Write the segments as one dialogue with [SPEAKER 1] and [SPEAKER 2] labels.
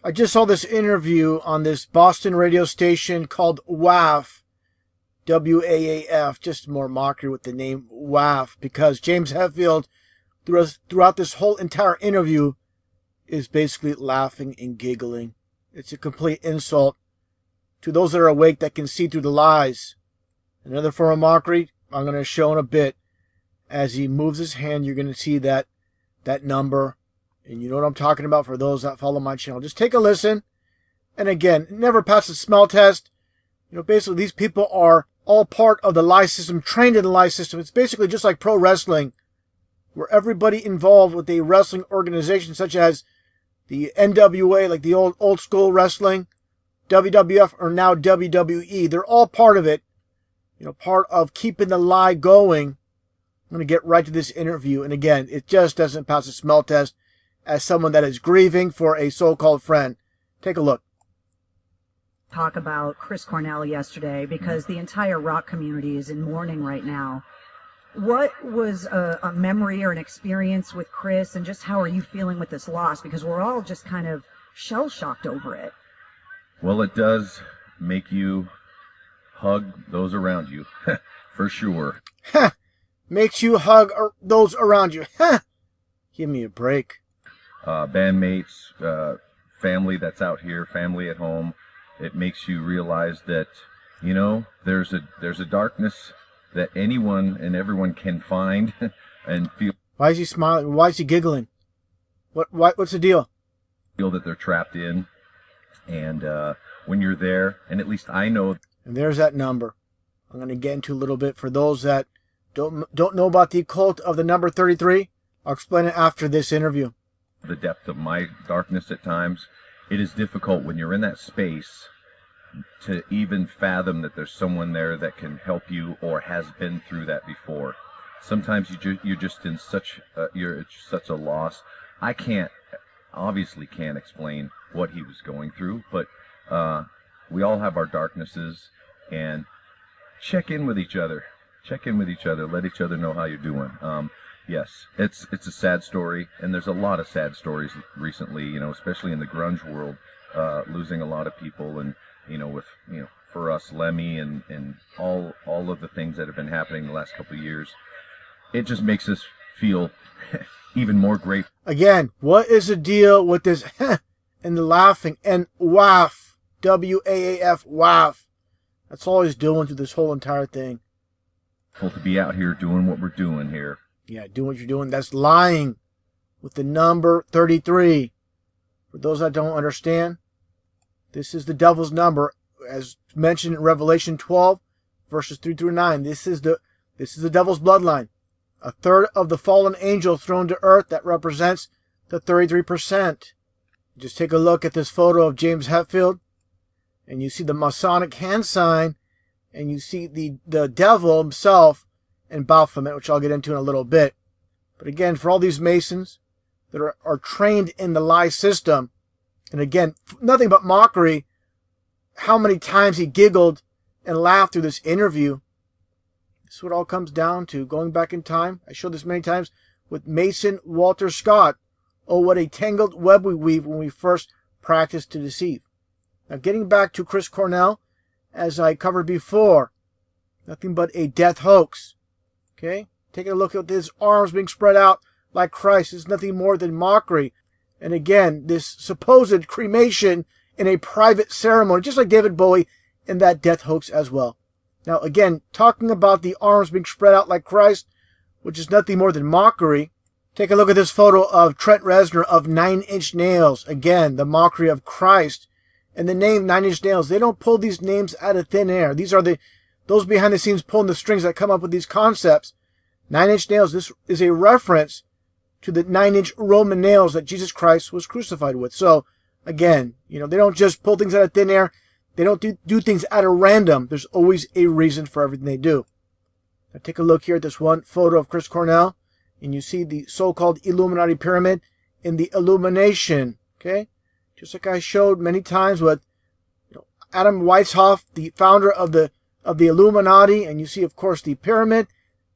[SPEAKER 1] I just saw this interview on this Boston radio station called WAF, WAAF, just more mockery with the name WAF, because James Hetfield, throughout this whole entire interview, is basically laughing and giggling. It's a complete insult to those that are awake that can see through the lies. Another form of mockery I'm going to show in a bit. As he moves his hand, you're going to see that number. And you know what I'm talking about for those that follow my channel. Just take a listen. And again, never pass the smell test. You know, basically these people are all part of the lie system, trained in the lie system. It's basically just like pro wrestling, where everybody involved with a wrestling organization such as the NWA, like the old school wrestling, WWF, or now WWE, they're all part of it. You know, part of keeping the lie going. I'm going to get right to this interview. And again, it just doesn't pass the smell test as someone that is grieving for a so-called friend. Take a look.
[SPEAKER 2] Talk about Chris Cornell yesterday, because the entire rock community is in mourning right now. What was a memory or an experience with Chris, and just how are you feeling with this loss? Because we're all just kind of shell-shocked over it.
[SPEAKER 3] Well, it does make you hug those around you, for sure.
[SPEAKER 1] Makes you hug those around you. Give me a break.
[SPEAKER 3] Bandmates, family that's out here, family at home. It makes you realize that, you know, there's a darkness that anyone and everyone can find and feel.
[SPEAKER 1] Why is he smiling? Why is he giggling? What's the deal?
[SPEAKER 3] Feel that they're trapped in, and when you're there, and at least I know.
[SPEAKER 1] And there's that number. I'm going to get into a little bit for those that don't know about the occult of the number 33. I'll explain it after this interview.
[SPEAKER 3] The depth of my darkness at times. It is difficult when you're in that space to even fathom that there's someone there that can help you or has been through that before. Sometimes you're just in such a loss. I obviously can't explain what he was going through, but we all have our darknesses, and check in with each other. Let each other know how you're doing. Yes, it's a sad story, and there's a lot of sad stories recently, you know, especially in the grunge world, losing a lot of people, and, you know, with, you know, for us, Lemmy, and all of the things that have been happening the last couple of years. It just makes us feel even more grateful.
[SPEAKER 1] Again, what is the deal with this and the laughing and WAF, WAAF, WAF? That's all he's doing through this whole entire thing.
[SPEAKER 3] To be out here doing what we're doing here.
[SPEAKER 1] Yeah, doing what you're doing. That's lying with the number 33. For those that don't understand, this is the devil's number, as mentioned in Revelation 12, verses 3 through 9. This is the devil's bloodline. A third of the fallen angels thrown to earth. That represents the 33%. Just take a look at this photo of James Hetfield, and you see the Masonic hand sign, and you see the devil himself and Baphomet, which I'll get into in a little bit. But again, for all these Masons that are trained in the lie system, and again, nothing but mockery, how many times he giggled and laughed through this interview. This is what it all comes down to. Going back in time, I showed this many times with Mason Walter Scott. Oh, what a tangled web we weave when we first practice to deceive. Now, getting back to Chris Cornell, as I covered before, nothing but a death hoax. Okay? Taking a look at his arms being spread out like Christ is nothing more than mockery. And again, this supposed cremation in a private ceremony, just like David Bowie in that death hoax as well. Now, again, talking about the arms being spread out like Christ, which is nothing more than mockery. Take a look at this photo of Trent Reznor of 9 Inch Nails. Again, the mockery of Christ. And the name 9 Inch Nails, they don't pull these names out of thin air. These are those behind the scenes pulling the strings that come up with these concepts. 9 Inch Nails, this is a reference to the 9-inch Roman nails that Jesus Christ was crucified with. So, again, you know, they don't just pull things out of thin air. They don't do things out of random. There's always a reason for everything they do. Now take a look here at this one photo of Chris Cornell, and you see the so-called Illuminati pyramid in the illumination. Okay, just like I showed many times with Adam Weishaupt, the founder of the Illuminati, and you see, of course, the pyramid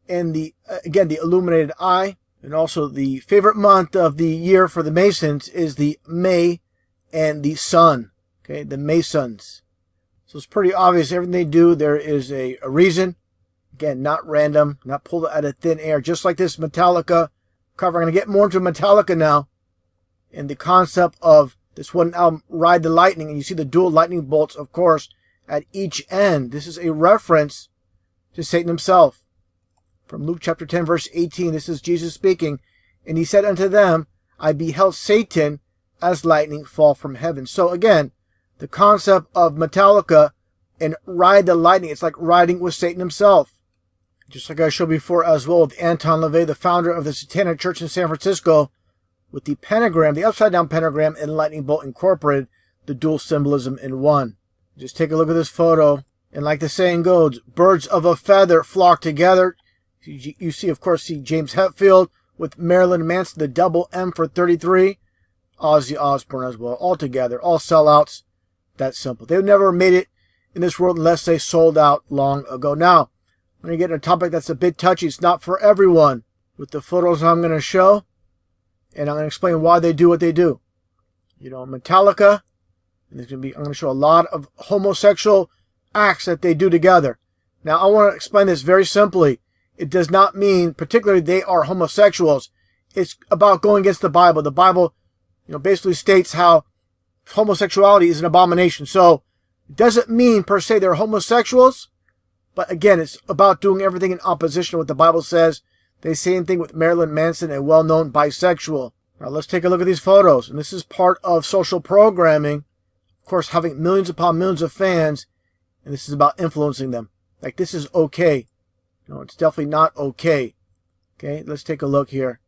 [SPEAKER 1] and the again the illuminated eye, and also the favorite month of the year for the Masons is the May and the sun. Okay, the Masons. So it's pretty obvious everything they do, there is a reason. Again, not random, not pulled out of thin air. Just like this Metallica cover. I'm going to get more into Metallica now. And the concept of this one album, Ride the Lightning. And you see the dual lightning bolts, of course, at each end. This is a reference to Satan himself. From Luke chapter 10, verse 18, this is Jesus speaking. And he said unto them, I beheld Satan as lightning fall from heaven. So again, the concept of Metallica and Ride the Lightning, it's like riding with Satan himself. Just like I showed before as well with Anton LaVey, the founder of the Satanic Church in San Francisco, with the pentagram, the upside down pentagram and lightning bolt incorporated, the dual symbolism in one. Just take a look at this photo. And like the saying goes, birds of a feather flock together. You see, of course, James Hetfield with Marilyn Manson, the double M for 33. Ozzy Osbourne as well, all together, all sellouts. That simple. They've never made it in this world unless they sold out long ago. Now, I'm going to get a topic that's a bit touchy. It's not for everyone. With the photos I'm going to show, and I'm going to explain why they do what they do. You know, Metallica, and I'm going to show a lot of homosexual acts that they do together. Now, I want to explain this very simply. It does not mean particularly they are homosexuals. It's about going against the Bible. The Bible, basically states how homosexuality is an abomination. So it doesn't mean per se they're homosexuals, but again, it's about doing everything in opposition to what the Bible says. They same thing with Marilyn Manson, a well-known bisexual. Now let's take a look at these photos. And this is part of social programming. Of course, having millions upon millions of fans, and this is about influencing them. Like, this is okay. No, it's definitely not okay. Okay, let's take a look here.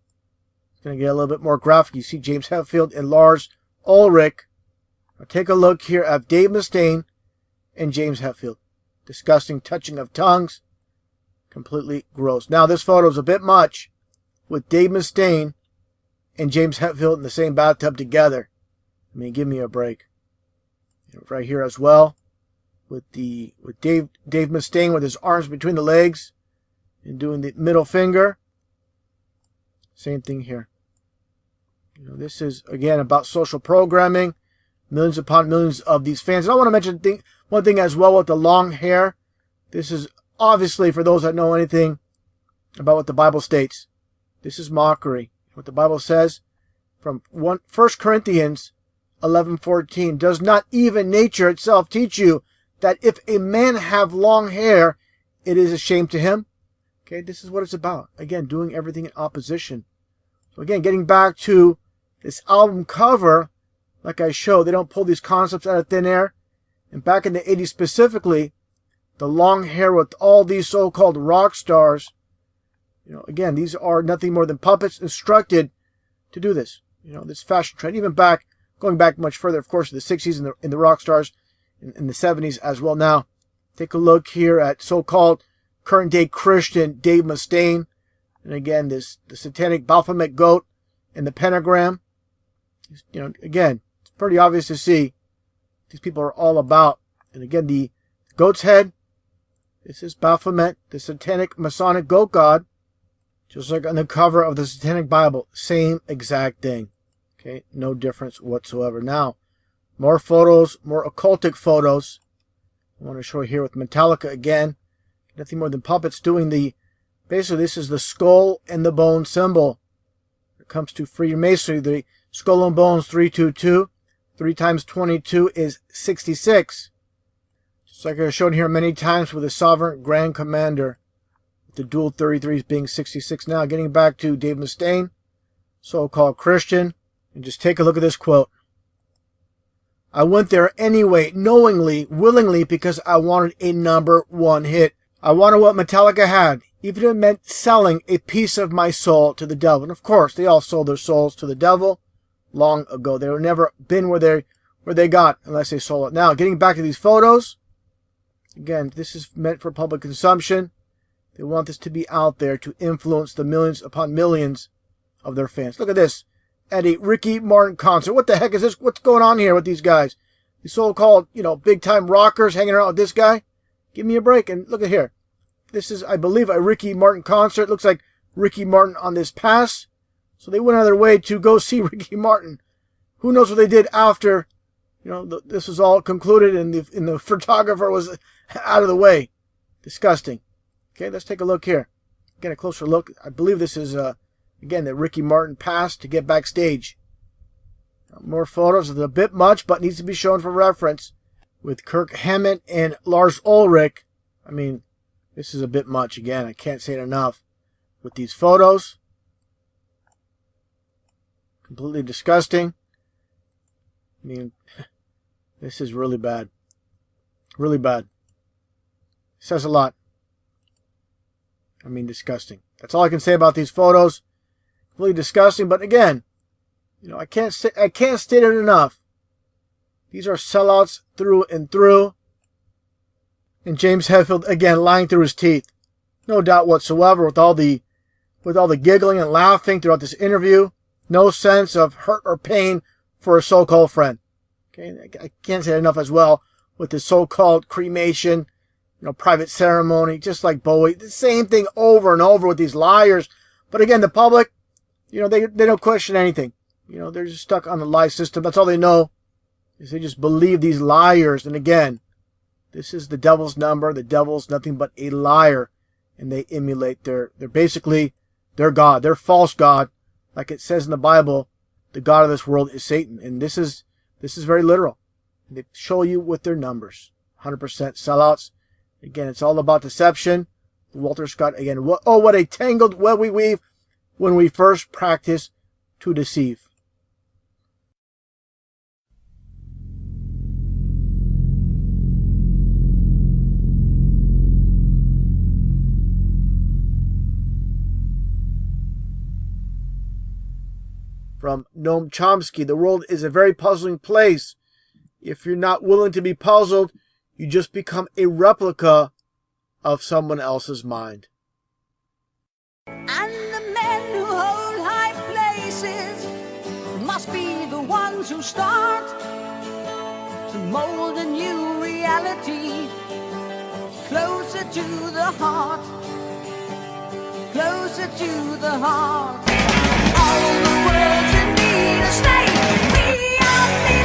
[SPEAKER 1] It's going to get a little bit more graphic. You see James Hetfield and Lars Ulrich. Now take a look here at Dave Mustaine and James Hetfield. Disgusting touching of tongues. Completely gross. Now this photo is a bit much with Dave Mustaine and James Hetfield in the same bathtub together. I mean, give me a break. Right here as well with Dave Mustaine with his arms between the legs and doing the middle finger. Same thing here. This is again about social programming. Millions upon millions of these fans. And I want to mention one thing as well with the long hair. This is obviously for those that know anything about what the Bible states. This is mockery. What the Bible says from 1 Corinthians 11:14. Does not even nature itself teach you that if a man have long hair, it is a shame to him? Okay, this is what it's about. Again, doing everything in opposition. So again, getting back to this album cover, like I showed, they don't pull these concepts out of thin air. And back in the 80s specifically, the long hair with all these so-called rock stars, again, these are nothing more than puppets instructed to do this. This fashion trend, even going back much further, of course, in the 60s and in the rock stars, in the 70s as well. Now, take a look here at so-called current-day Christian Dave Mustaine. And again, the satanic Baphomet goat and the pentagram. Again, it's pretty obvious to see these people are all about. And again, the goat's head, this is Baphomet, the satanic masonic goat god. Just like on the cover of the Satanic Bible, same exact thing. Okay, no difference whatsoever. Now, more photos, more occultic photos. I want to show you here with Metallica again. Nothing more than puppets doing basically this is the skull and the bone symbol. When it comes to Freemasonry, the skull and bones 322. 3 times 22 is 66. Just like I've shown here many times with the Sovereign Grand Commander. The dual 33s being 66. Now, getting back to Dave Mustaine, so-called Christian. And just take a look at this quote. I went there anyway, knowingly, willingly, because I wanted a #1 hit. I wanted what Metallica had, even if it meant selling a piece of my soul to the devil. And of course, they all sold their souls to the devil long ago. They were never been where they got unless they sold it. Now, getting back to these photos. Again, this is meant for public consumption. They want this to be out there to influence the millions upon millions of their fans. Look at this. At a Ricky Martin concert. What the heck is this? What's going on here with these guys? These so-called, big-time rockers hanging around with this guy? Give me a break. And look at here. This is, I believe, a Ricky Martin concert. Looks like Ricky Martin on this pass. So they went out of their way to go see Ricky Martin. Who knows what they did after This was all concluded, and the photographer was out of the way. Disgusting. Okay, let's take a look here. Get a closer look. I believe this is, again, that Ricky Martin passed to get backstage. More photos. It's a bit much, but needs to be shown for reference. With Kirk Hammett and Lars Ulrich. I mean, this is a bit much. Again, I can't say it enough. With these photos. Completely disgusting. I mean, this is really bad. Really bad. Says a lot. I mean, disgusting. That's all I can say about these photos. Really disgusting. But again, I can't state it enough. These are sellouts through and through. And James Hetfield, again, lying through his teeth. No doubt whatsoever, with all the giggling and laughing throughout this interview. No sense of hurt or pain for a so-called friend. Okay, I can't say it enough as well, with the so-called cremation, private ceremony, just like Bowie. The same thing over and over with these liars. But again, the public, they don't question anything. They're just stuck on the lie system. That's all they know, is they just believe these liars. And again, this is the devil's number. The devil's nothing but a liar. And they emulate they're basically their God, their false God. Like it says in the Bible, the God of this world is Satan. And this is very literal. They show you with their numbers. 100% sellouts. Again, it's all about deception. Walter Scott, again, what a tangled web we weave when we first practice to deceive. From Noam Chomsky, the world is a very puzzling place. If you're not willing to be puzzled, you just become a replica of someone else's mind.
[SPEAKER 4] And the men who hold high places must be the ones who start to mold a new reality closer to the heart, closer to the heart. All the world's in need of snake. We are the